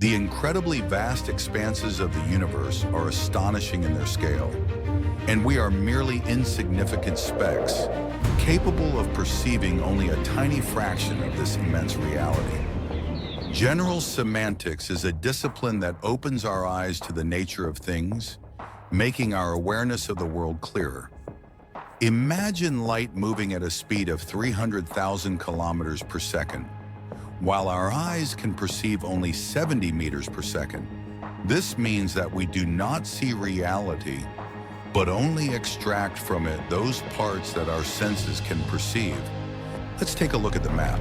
The incredibly vast expanses of the universe are astonishing in their scale, and we are merely insignificant specks, capable of perceiving only a tiny fraction of this immense reality. General semantics is a discipline that opens our eyes to the nature of things, making our awareness of the world clearer. Imagine light moving at a speed of 300,000 kilometers per second, while our eyes can perceive only 70 meters per second. This means that we do not see reality, but only extract from it those parts that our senses can perceive. Let's take a look at the map.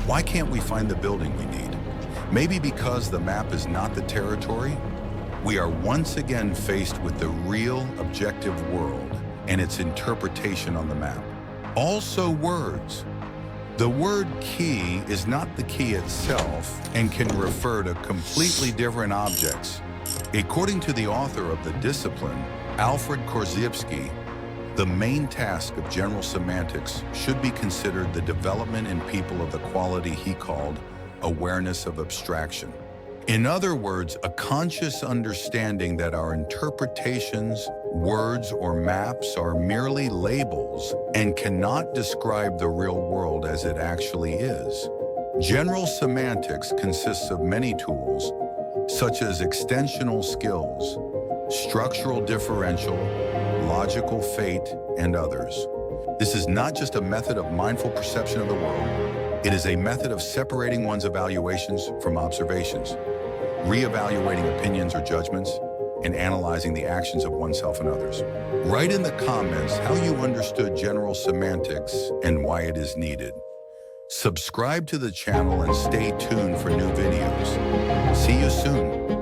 Why can't we find the building we need? Maybe because the map is not the territory? We are once again faced with the real, objective world and its interpretation on the map. Also words. The word key is not the key itself and can refer to completely different objects. According to the author of the discipline, Alfred Korzybski, the main task of general semantics should be considered the development in people of the quality he called awareness of abstraction. In other words, a conscious understanding that our interpretations, words, or maps are merely labels and cannot describe the real world as it actually is. General semantics consists of many tools, such as extensional skills, structural differential, logical fate, and others. This is not just a method of mindful perception of the world. It is a method of separating one's evaluations from observations, reevaluating opinions or judgments, and analyzing the actions of oneself and others. Write in the comments how you understood general semantics and why it is needed. Subscribe to the channel and stay tuned for new videos. See you soon.